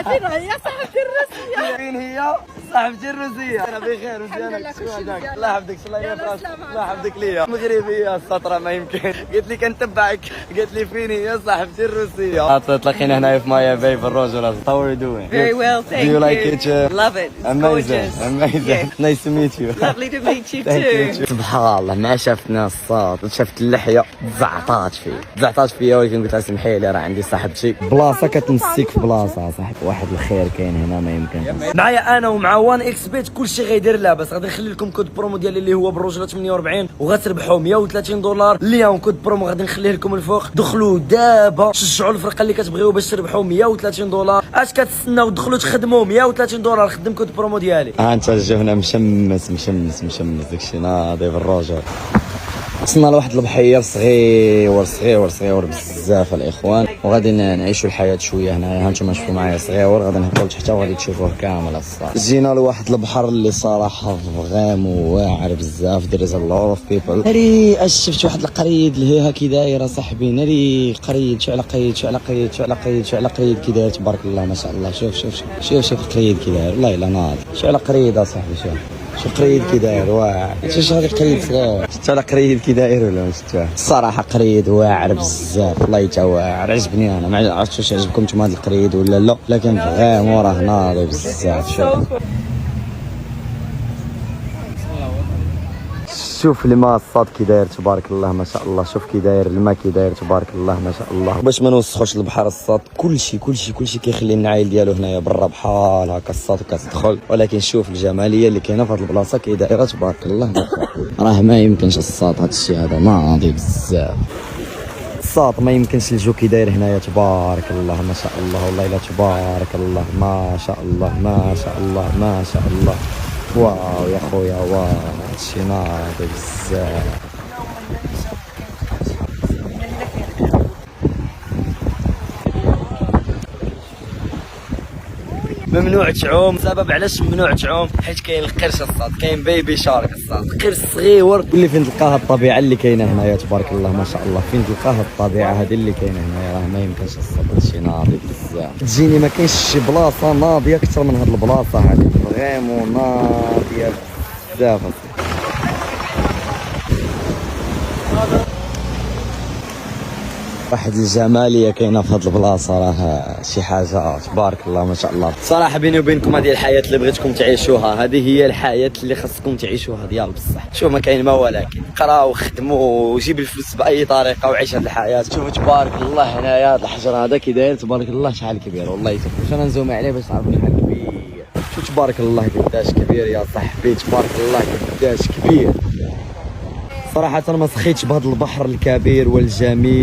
فين هي صاحبتي الروسية؟ فين هي صاحبتي الروسية؟ انا بخير وزيانك شو هذاك؟ الله يحفظك الله يحفظك الله يحفظك ليا مغربية السطرة ما يمكن قلت لي كنتبعك قلت لي فين هي صاحبتي الروسية؟ تلاقينا هنا في مايا باي في الرجل. How are you doing? Very well, thank Do you like it? Love it. It's Amazing, gorgeous. amazing. Nice to meet you. Lovely to meet you Thank too. you. سبحان الله ما شفنا الصوت شفت اللحية تزعطات فيا ولكن قلت لها سمحي لي راه عندي صاحبتي بلاصة كتمسك في بلاصة صاحبي. واحد الخير كاين هنا ما يمكن. معايا انا ومع وان اكس بيت كلشي غيدير لاباس. غادي نخلي لكم كود برومو ديالي اللي هو بالرجله 48 وغتربحوا 130 دولار. اليوم كود برومو غادي نخليه لكم الفوق. دخلوا دابا شجعوا الفرقه اللي كتبغيو باش تربحوا 130 دولار. اش كتستناو؟ دخلوا تخدموا 130 دولار. خدم كود برومو ديالي. انت جبنا مشمس داكشي ناضي بالرجل. وصلنا لواحد البحير صغير بزاف الاخوان وغادي نعيشوا الحياه شويه هنايا. هانتوما شوفوا معايا صغير غادي نهبطوا لتحت وغادي تشوفوه كامل الصراحه. جينا لواحد البحر اللي صراحه فغيم واعر بزاف. there is a lot of people. ناري اش شفت واحد القريد اللي هي كي دايره صاحبي. ناري قريد شو على قريد كي داير تبارك الله ما شاء الله. شوف القريد كي داير والله الا ناض. شو على قريد اصاحبي شو قريد كي داير واعر. شوف هذا قريد صغير. شفت على قريد كي داير ولا ما شفتوه؟ الصراحه قريد واعر بزاف والله تا واعر عجبني. انا ما عرفتش واش عجبكم نتوما هذا القريد ولا لا لكن فغيم وراه ناضي بزاف. شوف الماء الصاد كي داير تبارك الله ما شاء الله. شوف كي داير الماء كي داير تبارك الله ما شاء الله. باش ما نوسخوش البحر الصاد كلشي كيخلي النعايل ديالو هنايا برا بحال هكا الصاد كتدخل. ولكن شوف الجماليه اللي كاينه في هذه البلاصه كي دايره تبارك الله. راه ما يمكنش الصاد هذا الشيء هذا ناضي بزاف. الصاد ما يمكنش الجو كي داير هنايا تبارك الله ما شاء الله. والله الا تبارك الله ما شاء الله. واو يا خويا واو هادشي ناضي بزاف. ممنوع تعوم. سبب علاش ممنوع تعوم؟ حيت كاين القرش الصاد. كاين بيبي شارك الصاد قرش صغير واللي فين تلقاها الطبيعه اللي كاينه هنايا تبارك الله ما شاء الله. فين تلقاها الطبيعه هذه اللي كاينه هنايا راه ما يمكنش الصاد. هادشي ناضي بزاف. تجيني ما كاينش شي بلاصه ناضيه اكثر من هاد البلاصه هذه. فريمون ناضيه بزاف. واحد الجماليه كاينه في هاد البلاصه راه شي حاجه تبارك الله ما شاء الله. صراحه بيني وبينكم هذه الحياه اللي بغيتكم تعيشوها. هذه هي الحياه اللي خاصكم تعيشوها ديال بصح. شوف ما كاين ما ولكن قراو وخدموا وجيب الفلوس باي طريقه وعيش هذه الحياه. شوفوا تبارك الله هنايا هذا الحجر هذا كي داير تبارك الله شحال كبير. والله شوف انا نزوم عليه باش تعرفوا شحال كبير. شوف تبارك الله قداش كبير يا صاحبي. تبارك الله قداش كبير. صراحه ما سخيتش بهذا البحر الكبير والجميل.